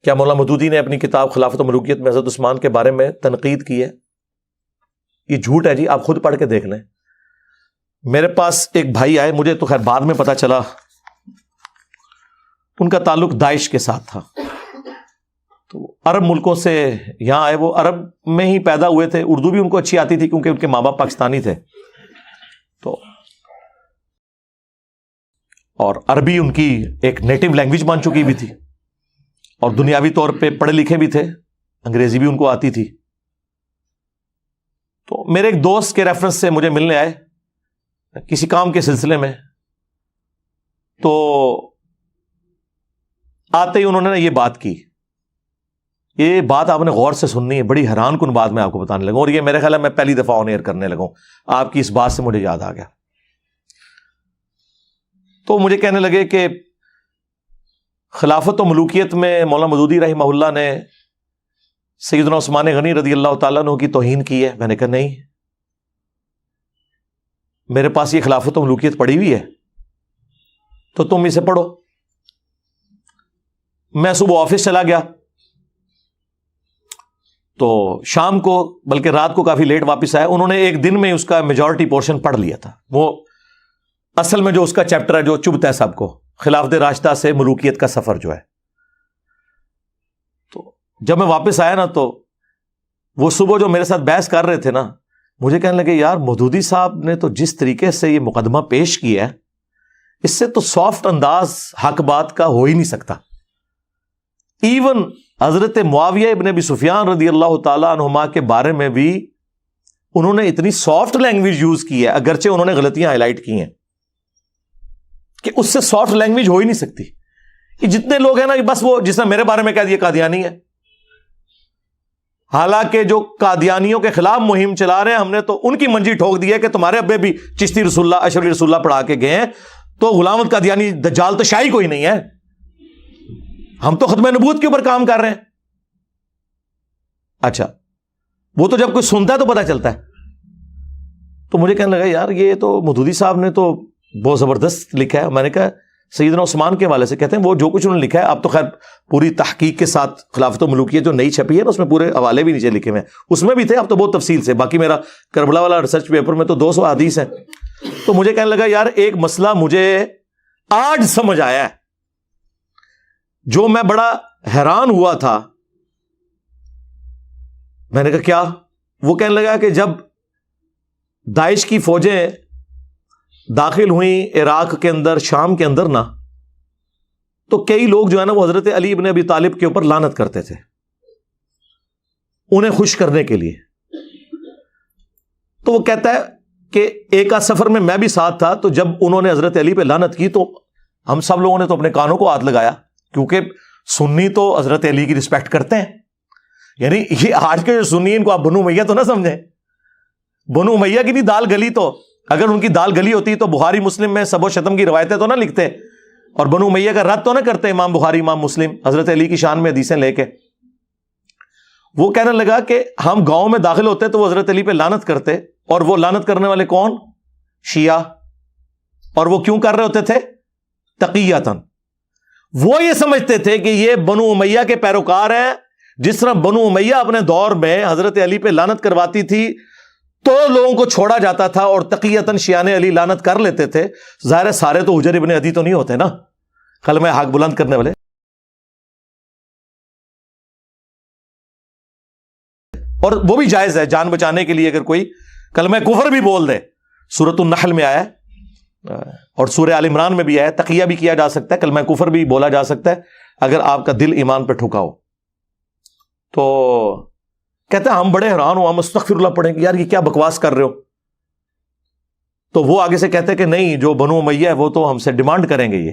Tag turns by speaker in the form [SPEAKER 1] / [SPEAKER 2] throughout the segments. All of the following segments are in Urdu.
[SPEAKER 1] کیا مولانا مودودی نے اپنی کتاب خلافت و ملوکیت میں حضرت عثمان کے بارے میں تنقید کی ہے؟ یہ جھوٹ ہے جی، آپ خود پڑھ کے دیکھ لیں. میرے پاس ایک بھائی آئے، مجھے تو خیر بعد میں پتا چلا ان کا تعلق داعش کے ساتھ تھا. تو عرب ملکوں سے یہاں آئے، وہ عرب میں ہی پیدا ہوئے تھے، اردو بھی ان کو اچھی آتی تھی کیونکہ ان کے ماں باپ پاکستانی تھے. تو اور عربی ان کی ایک نیٹو لینگویج مان چکی بھی تھی، اور دنیاوی طور پہ پڑھے لکھے بھی تھے، انگریزی بھی ان کو آتی تھی. تو میرے ایک دوست کے ریفرنس سے مجھے ملنے آئے کسی کام کے سلسلے میں. تو آتے ہی انہوں نے یہ بات کی. یہ بات آپ نے غور سے سننی ہے، بڑی حیران کن بات میں آپ کو بتانے لگا، اور یہ میرے خیال ہے میں پہلی دفعہ آن ایئر کرنے لگا ہوں. آپ کی اس بات سے مجھے یاد آ گیا. تو مجھے کہنے لگے کہ خلافت و ملوکیت میں مولانا مودودی رحمہ اللہ نے سیدنا عثمان غنی رضی اللہ تعالیٰ عنہ کی توہین کی ہے. میں نے کہا نہیں، میرے پاس یہ خلافت و ملوکیت پڑھی ہوئی ہے، تو تم اسے پڑھو. میں صبح آفس چلا گیا، تو شام کو بلکہ رات کو کافی لیٹ واپس آیا. انہوں نے ایک دن میں اس کا میجورٹی پورشن پڑھ لیا تھا. وہ اصل میں جو اس کا چیپٹر ہے جو چبھتا ہے سب کو، خلافت راشدہ سے ملوکیت کا سفر جو ہے. تو جب میں واپس آیا نا، تو وہ صبح جو میرے ساتھ بحث کر رہے تھے نا، مجھے کہنے لگے یار مودودی صاحب نے تو جس طریقے سے یہ مقدمہ پیش کیا ہے، اس سے تو سافٹ انداز حق بات کا ہو ہی نہیں سکتا. ایون حضرت معاویہ ابن ابی سفیان رضی اللہ تعالیٰ عنہما کے بارے میں بھی انہوں نے اتنی سافٹ لینگویج یوز کی ہے، اگرچہ انہوں نے غلطیاں ہائی لائٹ کی ہیں، کہ اس سے سافٹ لینگویج ہو ہی نہیں سکتی. یہ جتنے لوگ ہیں نا، بس وہ جس نے میرے بارے میں کہہ دیا قادیانی ہے، حالانکہ جو قادیانیوں کے خلاف مہم چلا رہے ہیں ہم نے تو ان کی منجی ٹھوک دی ہے کہ تمہارے ابے بھی چشتی رسول اللہ اشرفی رسول اللہ پڑھا کے گئے ہیں، تو غلام احمد قادیانی دجال تو شاہی کوئی نہیں ہے. ہم تو ختم نبوت کے اوپر کام کر رہے ہیں. اچھا، وہ تو جب کوئی سنتا ہے تو پتہ چلتا ہے. تو مجھے کہنے لگا یار یہ تو مودودی صاحب نے تو بہت زبردست لکھا ہے. میں نے کہا سیدنا عثمان کے حوالے سے کہتے ہیں وہ جو کچھ انہوں نے لکھا ہے، اب تو خیر پوری تحقیق کے ساتھ خلافت و ملوکیت جو نئی چھپی ہے نا، اس میں پورے حوالے بھی نیچے لکھے ہوئے ہیں، اس میں بھی تھے، اب تو بہت تفصیل سے. باقی میرا کربلا والا ریسرچ پیپر میں تو 200 حدیث ہیں. تو مجھے کہنے لگا یار ایک مسئلہ مجھے آج سمجھ آیا ہے، جو میں بڑا حیران ہوا تھا. میں نے کہا کیا؟ وہ کہنے لگا کہ جب داعش کی فوجیں داخل ہوئیں عراق کے اندر، شام کے اندر نا، تو کئی لوگ جو ہے نا وہ حضرت علی ابن ابی طالب کے اوپر لعنت کرتے تھے انہیں خوش کرنے کے لیے. تو وہ کہتا ہے کہ ایک آدھ سفر میں بھی ساتھ تھا، تو جب انہوں نے حضرت علی پہ لعنت کی تو ہم سب لوگوں نے تو اپنے کانوں کو ہاتھ لگایا، کیونکہ سنی تو حضرت علی کی رسپیکٹ کرتے ہیں. یعنی یہ آج کے جو سنی ان کو آپ بنو امیہ تو نہ سمجھیں. بنو امیہ کی نہیں دال گلی، تو اگر ان کی دال گلی ہوتی تو بخاری مسلم میں سب و شتم کی روایتیں تو نہ لکھتے، اور بنو امیہ کا رد تو نہ کرتے امام بخاری امام مسلم حضرت علی کی شان میں حدیثیں لے کے. وہ کہنے لگا کہ ہم گاؤں میں داخل ہوتے تو وہ حضرت علی پہ لعنت کرتے، اور وہ لعنت کرنے والے کون؟ شیعہ. اور وہ کیوں کر رہے ہوتے تھے؟ تقیۃً. وہ یہ سمجھتے تھے کہ یہ بنو امیہ کے پیروکار ہیں. جس طرح بنو امیہ اپنے دور میں حضرت علی پہ لعنت کرواتی تھی تو لوگوں کو چھوڑا جاتا تھا، اور تقیۃً شیعان علی لعنت کر لیتے تھے. ظاہر سارے تو حجر ابن عدی تو نہیں ہوتے نا کلمہ حق بلند کرنے والے، اور وہ بھی جائز ہے جان بچانے کے لیے اگر کوئی کلمہ کفر بھی بول دے. سورۃ النحل میں آیا ہے اور سورہ آل عمران میں بھی آیا ہے، تقیہ بھی کیا جا سکتا ہے، کلمہ کفر بھی بولا جا سکتا ہے اگر آپ کا دل ایمان پہ ٹھکا ہو. تو کہتے ہیں ہم بڑے حیران ہو، ہم استغفر اللہ پڑھیں کہ یار یہ کیا بکواس کر رہے ہو. تو وہ آگے سے کہتے ہیں کہ نہیں، جو بنو امیہ ہے وہ تو ہم سے ڈیمانڈ کریں گے یہ.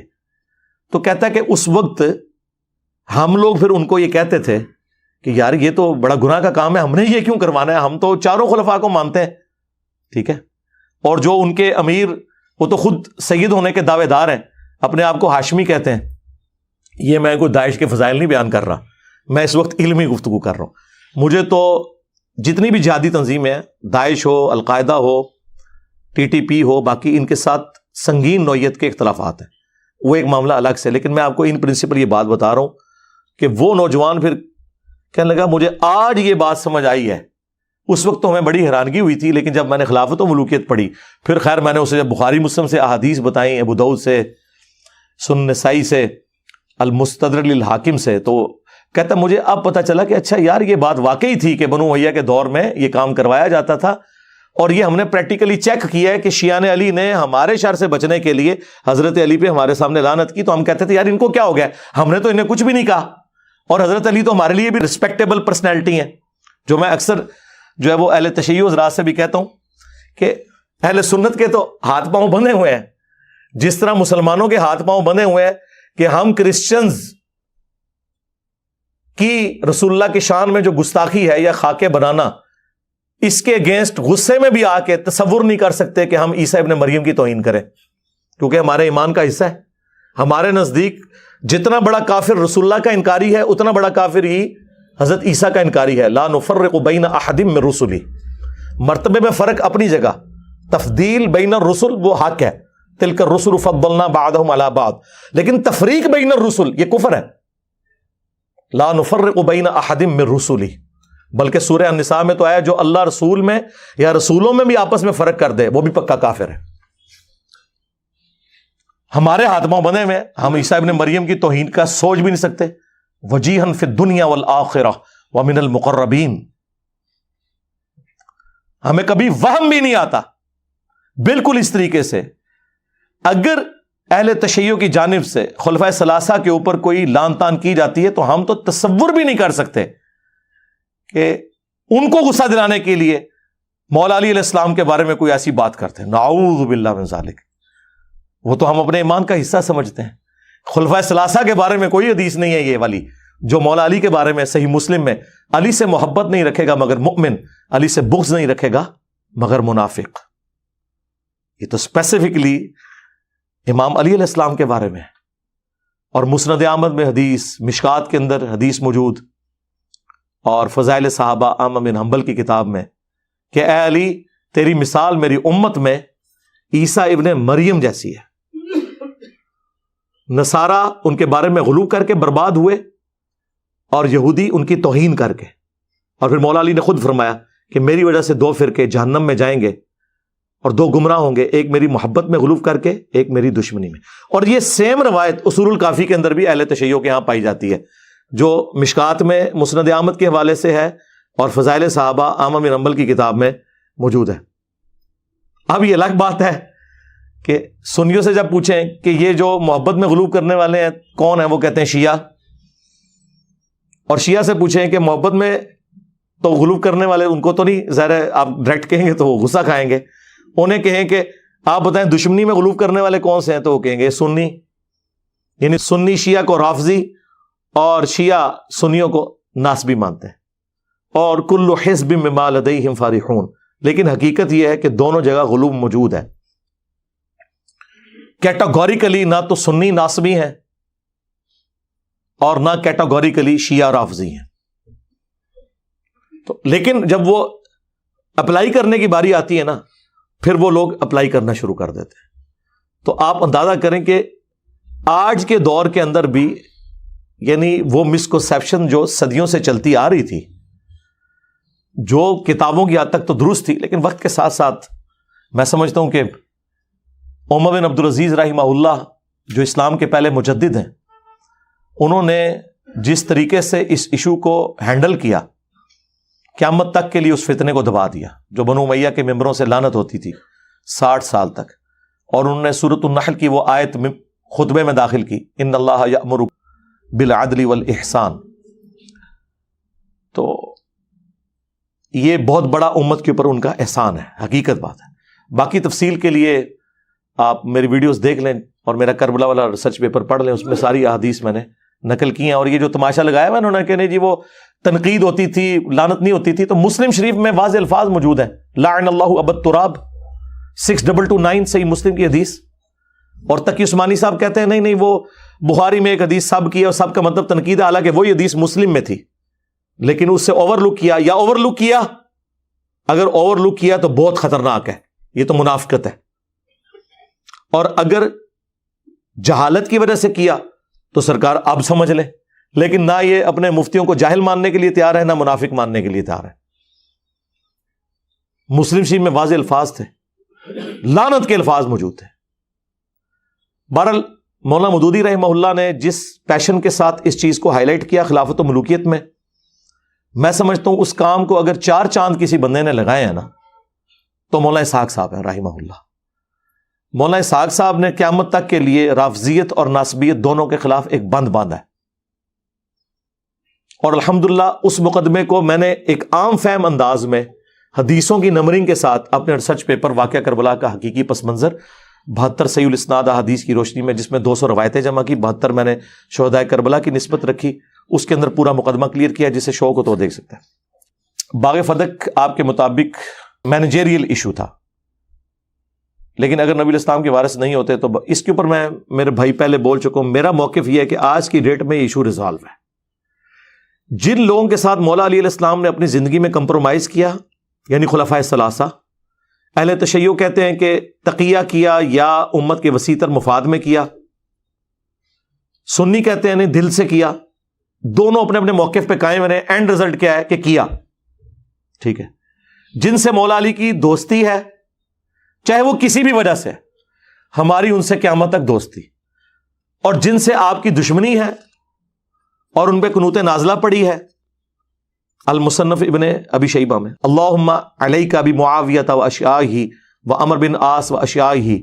[SPEAKER 1] تو کہتا ہے کہ اس وقت ہم لوگ پھر ان کو یہ کہتے تھے کہ یار یہ تو بڑا گناہ کا کام ہے، ہم نے یہ کیوں کروانا ہے، ہم تو چاروں خلفاء کو مانتے ہیں. ٹھیک ہے، اور جو ان کے امیر وہ تو خود سید ہونے کے دعوے دار ہیں، اپنے آپ کو ہاشمی کہتے ہیں. یہ میں کوئی داعش کے فضائل نہیں بیان کر رہا، میں اس وقت علمی گفتگو کر رہا ہوں. مجھے تو جتنی بھی جہادی تنظیمیں ہیں، داعش ہو، القاعدہ ہو، ٹی ٹی پی ہو، باقی ان کے ساتھ سنگین نوعیت کے اختلافات ہیں، وہ ایک معاملہ الگ سے. لیکن میں آپ کو ان پرنسپل یہ بات بتا رہا ہوں کہ وہ نوجوان پھر کہنے لگا مجھے آج یہ بات سمجھ آئی ہے، اس وقت تو ہمیں بڑی حیرانگی ہوئی تھی، لیکن جب میں نے خلافت و ملوکیت پڑھی پھر خیر میں نے اسے جب بخاری مسلم سے احادیث بتائیں، ابو داؤد سے، سنن نسائی سے، المستدرک للحاکم سے، تو کہتا مجھے اب پتہ چلا کہ اچھا یار یہ بات واقعی تھی کہ بنو امیہ کے دور میں یہ کام کروایا جاتا تھا، اور یہ ہم نے پریکٹیکلی چیک کیا ہے کہ شیعان علی نے ہمارے شر سے بچنے کے لیے حضرت علی پہ ہمارے سامنے لعنت کی، تو ہم کہتے تھے یار ان کو کیا ہو گیا، ہم نے تو انہیں کچھ بھی نہیں کہا، اور حضرت علی تو ہمارے لیے بھی رسپیکٹیبل پرسنالٹی ہیں، جو میں اکثر جو ہے وہ اہل تشیع حضرات سے بھی کہتا ہوں کہ اہل سنت کے تو ہاتھ پاؤں بندھے ہوئے ہیں، جس طرح مسلمانوں کے ہاتھ پاؤں بندھے ہوئے ہیں کہ ہم کرسچنز کی رسول اللہ کی شان میں جو گستاخی ہے یا خاکے بنانا، اس کے اگینسٹ غصے میں بھی آ کے تصور نہیں کر سکتے کہ ہم عیسیٰ ابن مریم کی توہین کریں، کیونکہ ہمارے ایمان کا حصہ ہے۔ ہمارے نزدیک جتنا بڑا کافر رسول اللہ کا انکاری ہے اتنا بڑا کافر ہی حضرت عیسیٰ کا انکاری ہے۔ لا نفرق بین احد من رسلی، مرتبے میں فرق اپنی جگہ، تفضیل بین الرسل وہ حق ہے، تلک الرسل فضلنا بعضهم علی بعض، لیکن تفریق بین الرسل یہ کفر ہے۔ لا نفرق بین احد من رسلی، بلکہ سورہ النساء میں تو آیا جو اللہ رسول میں یا رسولوں میں بھی آپس میں فرق کر دے وہ بھی پکا کافر ہے۔ ہمارے ہاتھ پاؤں بندھے میں، ہم عیسیٰ ابن مریم کی توہین کا سوچ بھی نہیں سکتے۔ وجیہا فی الدنیا والآخرہ ومن المقربین، ہمیں کبھی وہم بھی نہیں آتا۔ بالکل اس طریقے سے اگر اہل تشیع کی جانب سے خلفائے ثلاثہ کے اوپر کوئی لان تان کی جاتی ہے تو ہم تو تصور بھی نہیں کر سکتے کہ ان کو غصہ دلانے کے لیے مولا علی علیہ السلام کے بارے میں کوئی ایسی بات کرتے ہیں، نعوذ باللہ من ذالک۔ وہ تو ہم اپنے ایمان کا حصہ سمجھتے ہیں۔ خلفائے ثلاثہ کے بارے میں کوئی حدیث نہیں ہے یہ والی جو مولا علی کے بارے میں صحیح مسلم میں علی سے محبت نہیں رکھے گا مگر مؤمن، علی سے بغض نہیں رکھے گا مگر منافق۔ یہ تو اسپیسیفکلی امام علی علیہ السلام کے بارے میں، اور مسند احمد میں حدیث، مشکات کے اندر حدیث موجود، اور فضائل صحابہ احمد بن حنبل کی کتاب میں کہ اے علی تیری مثال میری امت میں عیسیٰ ابن مریم جیسی ہے۔ نصارہ ان کے بارے میں غلو کر کے برباد ہوئے، اور یہودی ان کی توہین کر کے، اور پھر مولا علی نے خود فرمایا کہ میری وجہ سے دو فرقے جہنم میں جائیں گے اور دو گمراہ ہوں گے، ایک میری محبت میں غلو کر کے، ایک میری دشمنی میں۔ اور یہ سیم روایت اصول الکافی کے اندر بھی اہل تشیع کے ہاں پائی جاتی ہے، جو مشکات میں مسند احمد کے حوالے سے ہے اور فضائل صحابہ احمد بن حنبل کی کتاب میں موجود ہے۔ اب یہ الگ بات ہے کہ سنیوں سے جب پوچھیں کہ یہ جو محبت میں غلو کرنے والے ہیں کون ہیں، وہ کہتے ہیں شیعہ، اور شیعہ سے پوچھیں کہ محبت میں تو غلو کرنے والے ان کو تو نہیں، ظاہر ہے آپ ڈائریکٹ کہیں گے تو وہ غصہ کھائیں گے۔ انہیں کہیں کہ آپ بتائیں دشمنی میں غلو کرنے والے کون سے ہیں، تو وہ کہیں گے سنی، یعنی سنی شیعہ کو رافضی اور شیعہ سنیوں کو ناسبی مانتے ہیں، اور کل حزب بما لدیہم فرحون۔ لیکن حقیقت یہ ہے کہ دونوں جگہ غلو موجود ہے۔ کیٹاگوریکلی نہ تو سنی ناسبی ہیں اور نہ کیٹاگوریکلی شیعہ رافضی ہیں، تو لیکن جب وہ اپلائی کرنے کی باری آتی ہے نا، پھر وہ لوگ اپلائی کرنا شروع کر دیتے ہیں۔ تو آپ اندازہ کریں کہ آج کے دور کے اندر بھی یعنی وہ مسکنسیپشن جو صدیوں سے چلتی آ رہی تھی، جو کتابوں کی حد تک تو درست تھی، لیکن وقت کے ساتھ ساتھ میں سمجھتا ہوں کہ عمر بن عبدالعزیز رحمہ اللہ جو اسلام کے پہلے مجدد ہیں، انہوں نے جس طریقے سے اس ایشو کو ہینڈل کیا، قیامت تک کے لیے اس فتنے کو دبا دیا جو بنو امیہ کے ممبروں سے لعنت ہوتی تھی 60 سال تک، اور انہوں نے سورۃ النحل کی وہ آیت خطبے میں داخل کی، ان اللہ یأمر بالعدل والاحسان۔ تو یہ بہت بڑا امت کے اوپر ان کا احسان ہے، حقیقت بات ہے۔ باقی تفصیل کے لیے آپ میری ویڈیوز دیکھ لیں اور میرا کربلا والا ریسرچ پیپر پڑھ لیں، اس میں ساری احادیث میں نے نقل کی ہیں۔ اور یہ جو تماشا لگایا ہوا انہوں نے کہ نہیں جی وہ تنقید ہوتی تھی، لعنت نہیں ہوتی تھی، تو مسلم شریف میں واضح الفاظ موجود ہیں، لعن اللہ ابا التراب 6229 صحیح مسلم کی حدیث۔ اور تقی عثمانی صاحب کہتے ہیں نہیں وہ بخاری میں ایک حدیث سب کی ہے اور سب کا مطلب تنقید ہے، حالانکہ وہی حدیث مسلم میں تھی، لیکن اس سے اوور لک کیا، یا اوور لک کیا، اگر اوور لک کیا تو بہت خطرناک ہے، یہ تو منافقت ہے، اور اگر جہالت کی وجہ سے کیا تو سرکار اب سمجھ لیں، لیکن نہ یہ اپنے مفتیوں کو جاہل ماننے کے لیے تیار ہے، نہ منافق ماننے کے لیے تیار ہے۔ مسلم شریف میں واضح الفاظ تھے، لعنت کے الفاظ موجود تھے۔ بہرحال مولانا مودودی رحمہ اللہ نے جس پیشن کے ساتھ اس چیز کو ہائی لائٹ کیا خلافت و ملوکیت میں سمجھتا ہوں اس کام کو اگر 4 چاند کسی بندے نے لگائے ہیں نا تو مولانا اسحاق صاحب ہیں رحمہ اللہ۔ مولانا اسحاق صاحب نے قیامت تک کے لیے رافضیت اور ناصبیت دونوں کے خلاف ایک بند باندھا ہے، اور الحمدللہ اس مقدمے کو میں نے ایک عام فہم انداز میں حدیثوں کی نمبرنگ کے ساتھ اپنے ریسرچ پیپر واقعہ کربلا کا حقیقی پس منظر 72 صحیح الاسناد احادیث کی روشنی میں، جس میں 200 روایتیں جمع کی، 72 میں نے شہداء کربلا کی نسبت رکھی، اس کے اندر پورا مقدمہ کلیئر کیا، جسے شوق ہو تو دیکھ سکتے ہیں۔ باغ فدق آپ کے مطابق مینیجریل ایشو تھا، لیکن اگر نبی الاسلام کے وارث نہیں ہوتے تو اس کے اوپر میں میرے بھائی پہلے بول چکا ہوں، میرا موقف یہ ہے کہ آج کی ڈیٹ میں ایشو ریزالو ہے۔ جن لوگوں کے ساتھ مولا علی علیہ السلام نے اپنی زندگی میں کمپرومائز کیا، یعنی خلفائے ثلاثہ، اہل تشیع کہتے ہیں کہ تقیہ کیا یا امت کے وسیع تر مفاد میں کیا، سنی کہتے ہیں نہیں دل سے کیا، دونوں اپنے اپنے موقف پہ قائم رہے، اینڈ رزلٹ کیا ہے کہ کیا، ٹھیک ہے۔ جن سے مولا علی کی دوستی ہے چاہے وہ کسی بھی وجہ سے، ہماری ان سے قیامت تک دوستی، اور جن سے آپ کی دشمنی ہے اور ان پہ قنوت نازلہ پڑی ہے، المصنف ابن ابی شیبہ میں اللہم علیک بمعاویہ و اشیائہ و عمر بن عاص و اشیائہ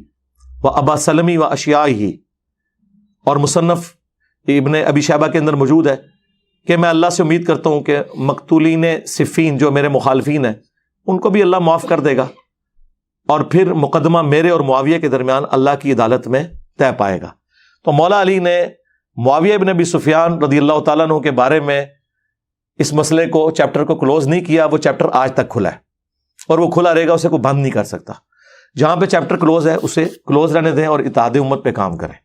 [SPEAKER 1] و ابا سلمی و اشیائہ، اور مصنف ابن ابی شیبہ کے اندر موجود ہے کہ میں اللہ سے امید کرتا ہوں کہ مقتولین صفین جو میرے مخالفین ہیں ان کو بھی اللہ معاف کر دے گا، اور پھر مقدمہ میرے اور معاویہ کے درمیان اللہ کی عدالت میں طے پائے گا۔ تو مولا علی نے معاویہ بن ابی سفیان رضی اللہ تعالیٰ عنہ کے بارے میں اس مسئلے کو، چیپٹر کو کلوز نہیں کیا، وہ چیپٹر آج تک کھلا ہے اور وہ کھلا رہے گا، اسے کوئی بند نہیں کر سکتا۔ جہاں پہ چیپٹر کلوز ہے اسے کلوز رہنے دیں اور اتحاد امت پہ کام کریں۔